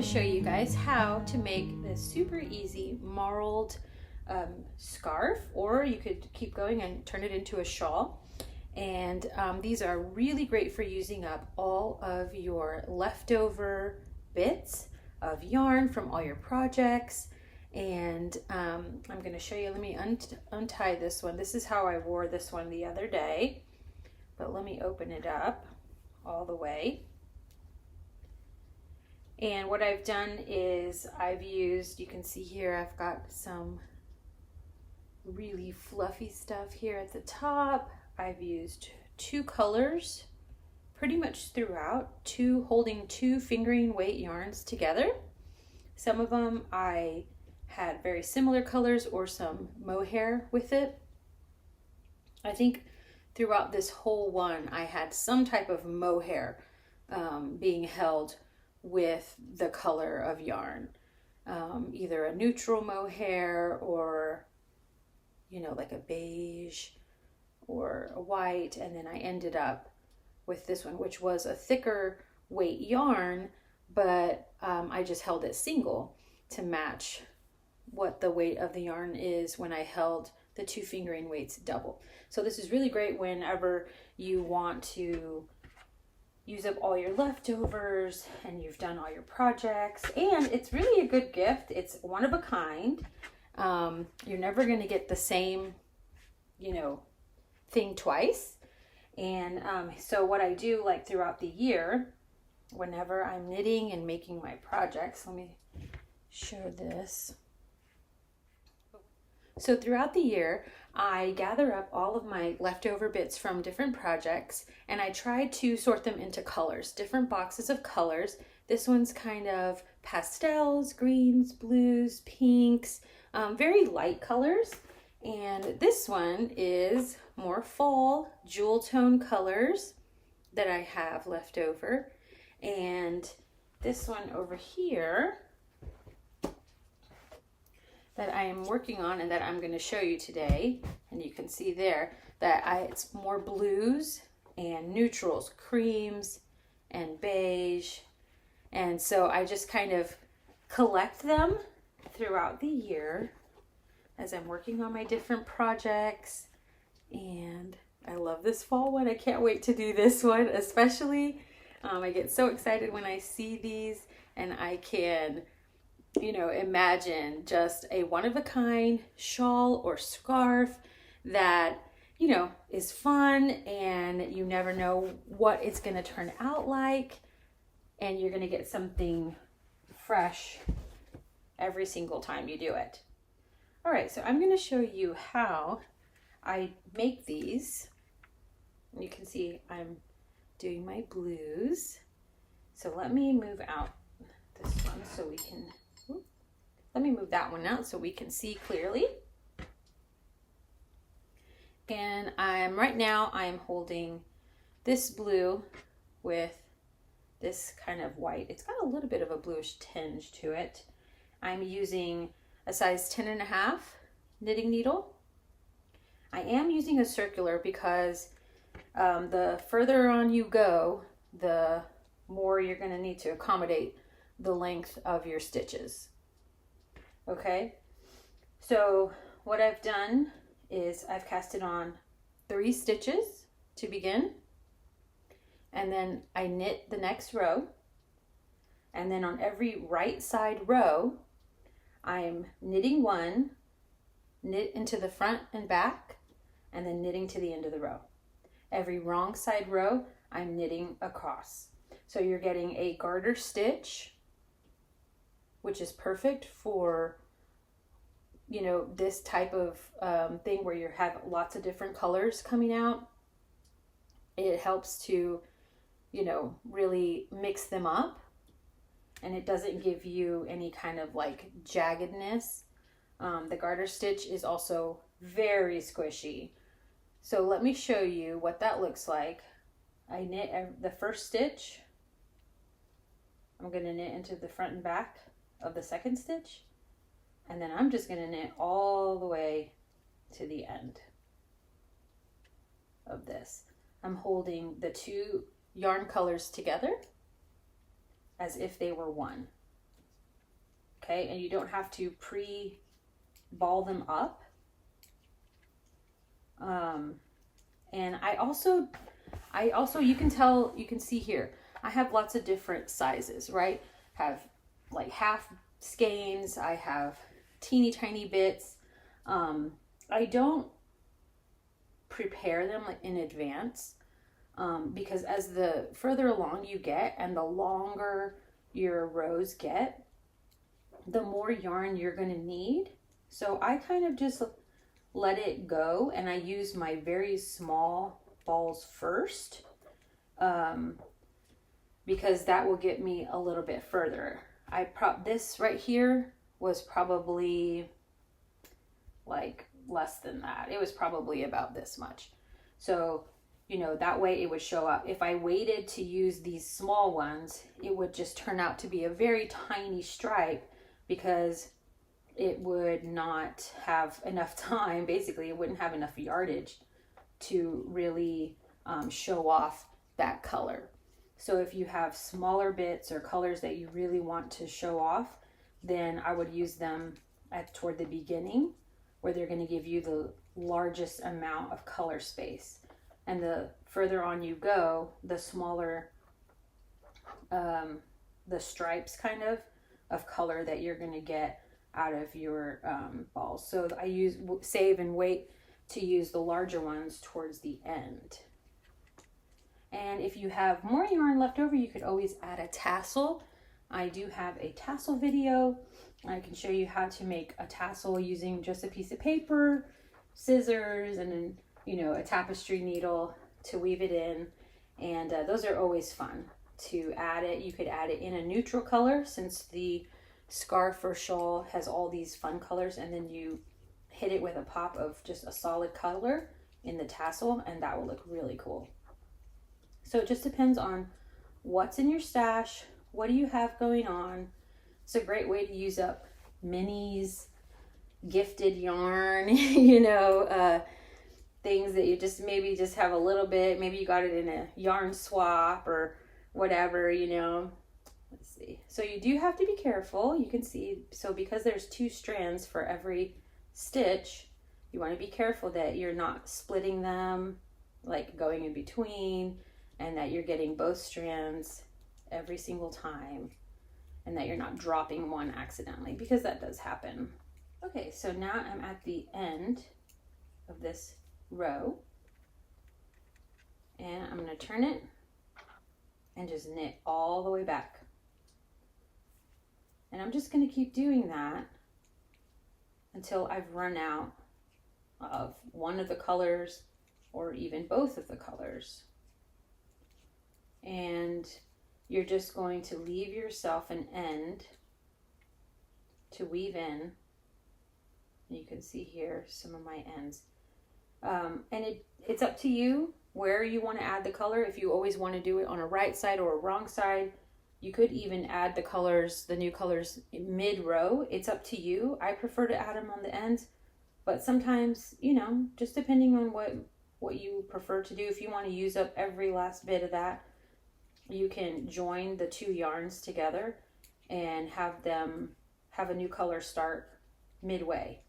to show you guys how to make this super easy marled scarf, or you could keep going and turn it into a shawl. And these are really great for using up all of your leftover bits of yarn from all your projects. And I'm going to show you, let me untie this one. This is how I wore this one the other day, but let me open it up all the way. And what I've done is I've used, you can see here, I've got some really fluffy stuff here at the top. I've used two colors pretty much throughout, holding two fingering weight yarns together. Some of them I had very similar colors or some mohair with it. I think throughout this whole one I had some type of mohair being held with the color of yarn, either a neutral mohair or, you know, like a beige or a white. And then I ended up with this one, which was a thicker weight yarn, but I just held it single to match what the weight of the yarn is when I held the two fingering weights double. So this is really great whenever you want to use up all your leftovers and you've done all your projects, and it's really a good gift. It's one of a kind. You're never going to get the same, you know, thing twice. And so what I do, like throughout the year, whenever I'm knitting and making my projects, let me show this. So throughout the year, I gather up all of my leftover bits from different projects, and I try to sort them into colors, different boxes of colors. This one's kind of pastels, greens, blues, pinks, very light colors. And this one is more fall jewel tone colors that I have left over. And this one over here that I am working on and that I'm going to show you today, and you can see there that it's more blues and neutrals, creams and beige. And so I just kind of collect them throughout the year as I'm working on my different projects. And I love this fall one. I can't wait to do this one, especially. I get so excited when I see these, and I can, you know, imagine just a one-of-a-kind shawl or scarf that, you know, is fun, and you never know what it's going to turn out like, and you're going to get something fresh every single time you do it. All right, so I'm going to show you how I make these. You can see I'm doing my blues. So let me move out this one so we can, let me move that one out so we can see clearly. And right now I'm holding this blue with this kind of white. It's got a little bit of a bluish tinge to it. I'm using a size 10.5 knitting needle. I am using a circular because the further on you go, the more you're going to need to accommodate the length of your stitches. Okay, so what I've done is I've casted on 3 stitches to begin, and then I knit the next row, and then on every right side row I'm knitting 1, knit into the front and back, and then knitting to the end of the row. Every wrong side row I'm knitting across. So you're getting a garter stitch, which is perfect for, you know, this type of thing where you have lots of different colors coming out. It helps to, you know, really mix them up, and it doesn't give you any kind of like jaggedness. The garter stitch is also very squishy. So let me show you what that looks like. I knit the first stitch. I'm going to knit into the front and back of the second stitch, and then I'm just going to knit all the way to the end of this. I'm holding the 2 yarn colors together as if they were one. okay? And you don't have to pre-ball them up. And I also, you can see here, I have lots of different sizes, right? Have like half skeins, I have teeny tiny bits. I don't prepare them like in advance, because as the further along you get and the longer your rows get, the more yarn you're going to need. So I kind of just let it go, and I use my very small balls first, because that will get me a little bit further. This right here was probably like less than that. It was probably about this much. So, you know, that way it would show up. If I waited to use these small ones, it would just turn out to be a very tiny stripe, because it would not have enough time. Basically, it wouldn't have enough yardage to really show off that color. So if you have smaller bits or colors that you really want to show off, then I would use them toward the beginning, where they're going to give you the largest amount of color space. And the further on you go, the smaller the stripes kind of color that you're going to get out of your balls. So I save and wait to use the larger ones towards the end. And if you have more yarn left over, you could always add a tassel. I do have a tassel video. I can show you how to make a tassel using just a piece of paper, scissors, and then, you know, a tapestry needle to weave it in. And those are always fun to add it. You could add it in a neutral color, since the scarf or shawl has all these fun colors, and then you hit it with a pop of just a solid color in the tassel, and that will look really cool. So it just depends on what's in your stash, what do you have going on. It's a great way to use up minis, gifted yarn, you know, things that you maybe just have a little bit. Maybe you got it in a yarn swap or whatever, you know. Let's see. So you do have to be careful. You can see, so because there's 2 strands for every stitch, you want to be careful that you're not splitting them, like going in between, and that you're getting both strands every single time, and that you're not dropping one accidentally, because that does happen. Okay, so now I'm at the end of this row, and I'm going to turn it and just knit all the way back. And I'm just going to keep doing that until I've run out of one of the colors, or even both of the colors. And you're just going to leave yourself an end to weave in. You can see here some of my ends. And it's up to you where you want to add the color. If you always want to do it on a right side or a wrong side, you could even add the colors, the new colors, mid-row. It's up to you. I prefer to add them on the ends, but sometimes, you know, just depending on what you prefer to do. If you want to use up every last bit of that, you can join the 2 yarns together and have a new color start midway.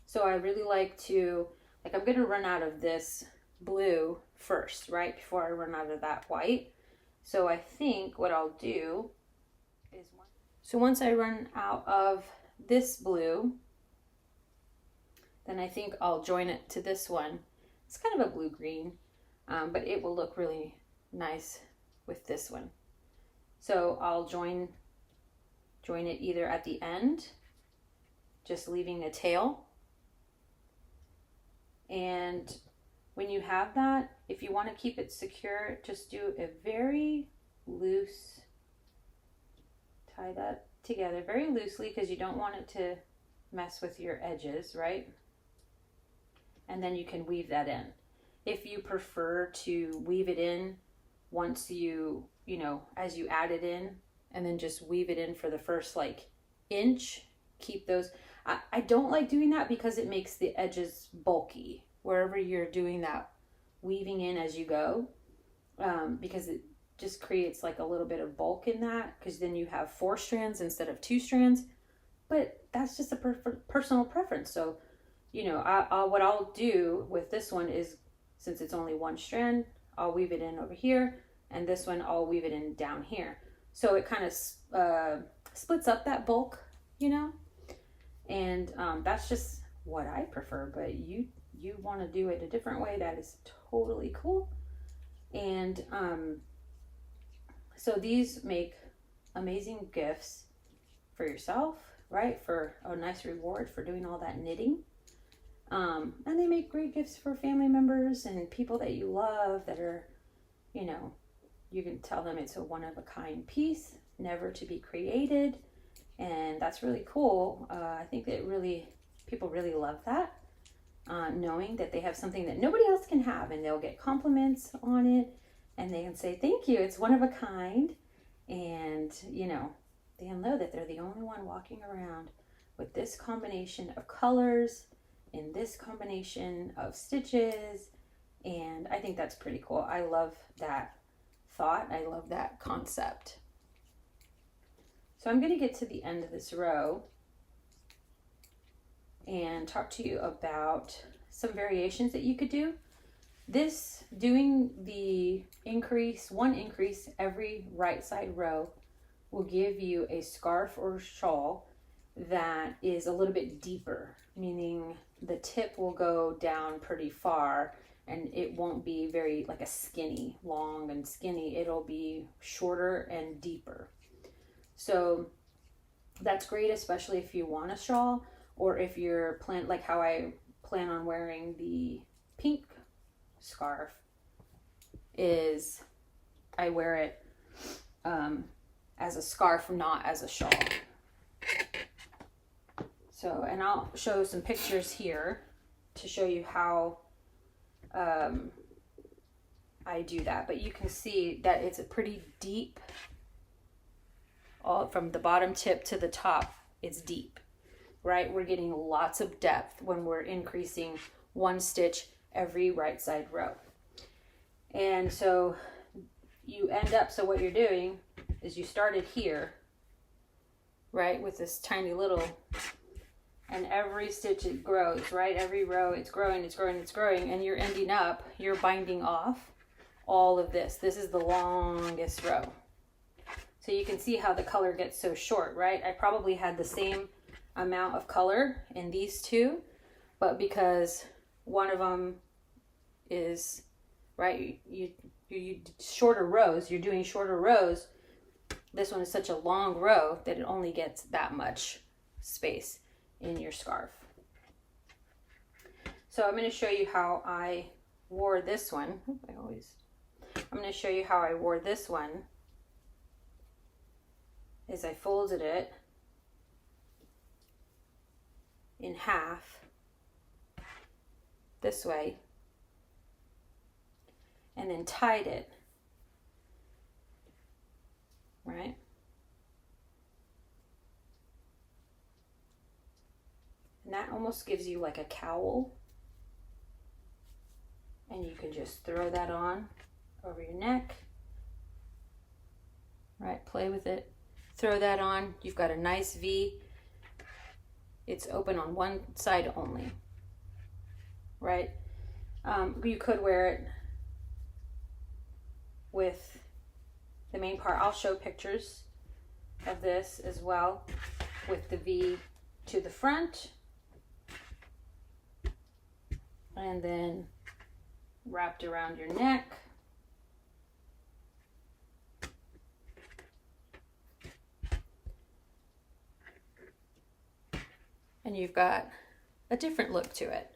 So I really like to, I'm going to run out of this blue first, right, before I run out of that white. So I think what I'll do is, once I run out of this blue, then I think I'll join it to this one. It's kind of a blue-green, but it will look really nice with this one. So I'll join it either at the end, just leaving a tail. And when you have that, if you want to keep it secure, just do a very loose, tie that together very loosely, because you don't want it to mess with your edges, right? And then you can weave that in. If you prefer to weave it in once you know, as you add it in, and then just weave it in for the first inch, keep those. I don't like doing that because it makes the edges bulky wherever you're doing that weaving in as you go, because it just creates like a little bit of bulk in that, because then you have 4 strands instead of 2 strands. But that's just a personal preference. So, you know, what I'll do with this one is, since it's only 1 strand, I'll weave it in over here, and this one I'll weave it in down here. So it kind of splits up that bulk, you know, and that's just what I prefer. But you want to do it a different way, that is totally cool. And so these make amazing gifts for yourself, right? For a nice reward for doing all that knitting. And they make great gifts for family members and people that you love, that are, you know, you can tell them it's a one-of-a-kind piece, never to be created. And that's really cool. I think that people really love that, knowing that they have something that nobody else can have, and they'll get compliments on it, and they can say, thank you, it's one of a kind. And, you know, they'll know that they're the only one walking around with this combination of colors in this combination of stitches. And I think that's pretty cool. I love that thought. I love that concept. So I'm going to get to the end of this row and talk to you about some variations that you could do. This, doing the one increase every right side row, will give you a scarf or shawl that is a little bit deeper, meaning the tip will go down pretty far, and it won't be very like a skinny, long and skinny. It'll be shorter and deeper. So that's great, especially if you want a shawl, or if you're like how I plan on wearing the pink scarf, is I wear it as a scarf, not as a shawl. So, and I'll show some pictures here to show you how I do that. But you can see that it's a pretty deep, all from the bottom tip to the top, it's deep, right? We're getting lots of depth when we're increasing 1 stitch every right side row. And so you end up, so what you're doing is you started here, right, with this tiny little, and every stitch it grows, right? Every row it's growing, it's growing, it's growing, and you're ending up, you're binding off all of this. This is the longest row. So you can see how the color gets so short, right? I probably had the same amount of color in these two, but because one of them is, right, you shorter rows, you're doing shorter rows, this one is such a long row that it only gets that much space in your scarf. So I'm going to show you how I wore this one. I'm going to show you how I wore this one. Is I folded it in half this way and then tied it, right? And that almost gives you like a cowl, and you can just throw that on over your neck, right? Play with it. Throw that on. You've got a nice V. It's open on one side only, right? You could wear it with the main part. I'll show pictures of this as well, with the V to the front, and then wrapped around your neck. And you've got a different look to it.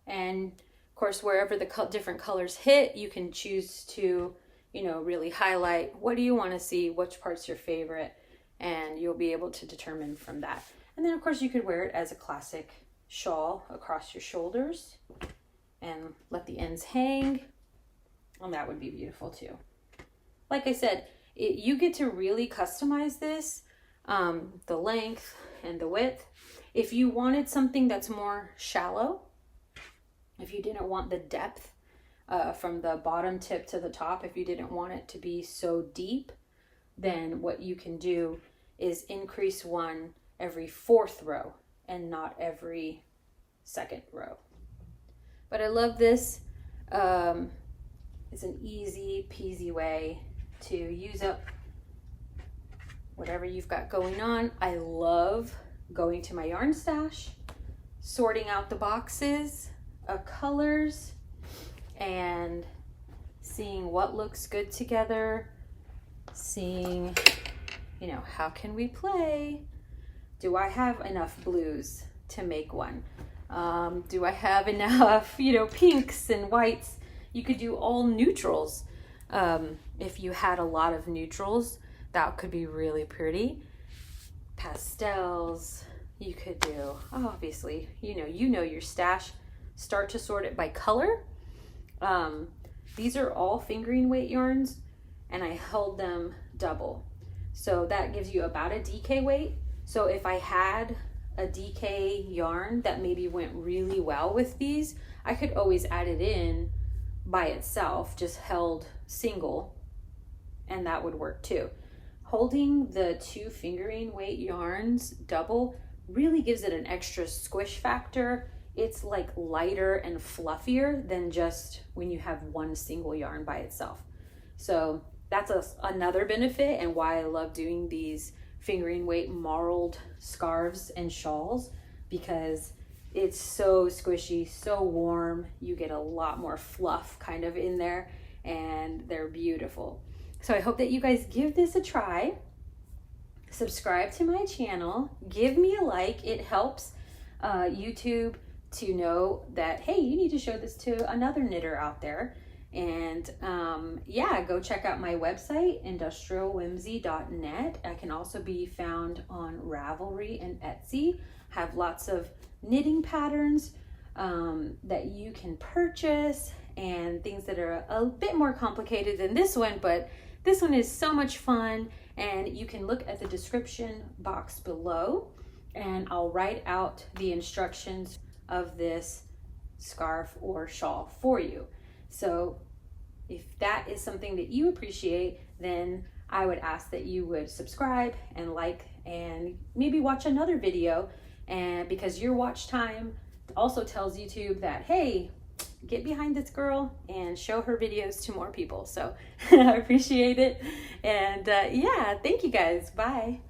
And of course, wherever the different colors hit, you can choose to, you know, really highlight what do you want to see, which part's your favorite, and you'll be able to determine from that. And then of course you could wear it as a classic shawl across your shoulders and let the ends hang, and that would be beautiful too. Like I said, you get to really customize this, the length and the width. If you wanted something that's more shallow, if you didn't want the depth from the bottom tip to the top. If you didn't want it to be so deep, then what you can do is increase one every 4th row and not every 2nd row. But I love this. It's an easy peasy way to use up whatever you've got going on. I love going to my yarn stash, sorting out the boxes of colors and seeing what looks good together, seeing, you know, how can we play? Do I have enough blues to make one? Do I have enough, you know, pinks and whites? You could do all neutrals. If you had a lot of neutrals, that could be really pretty. Pastels, you could do, obviously, you know your stash. Start to sort it by color. These are all fingering weight yarns, and I held them double. So that gives you about a DK weight. So if I had a DK yarn that maybe went really well with these, I could always add it in by itself, just held single, and that would work too. Holding the 2 fingering weight yarns double really gives it an extra squish factor. It's like lighter and fluffier than just when you have one single yarn by itself. So that's another benefit, and why I love doing these fingering weight marled scarves and shawls, because it's so squishy, so warm. You get a lot more fluff kind of in there, and they're beautiful. So I hope that you guys give this a try. Subscribe to my channel, give me a like. It helps YouTube to know that, hey, you need to show this to another knitter out there. And yeah, go check out my website, industrialwhimsy.net. I can also be found on Ravelry and Etsy. Have lots of knitting patterns that you can purchase, and things that are a bit more complicated than this one, but this one is so much fun. And you can look at the description box below, and I'll write out the instructions of this scarf or shawl for you. So if that is something that you appreciate, then I would ask that you would subscribe and like, and maybe watch another video, and because your watch time also tells YouTube that, hey, get behind this girl and show her videos to more people. So I appreciate it. And yeah, thank you guys. Bye.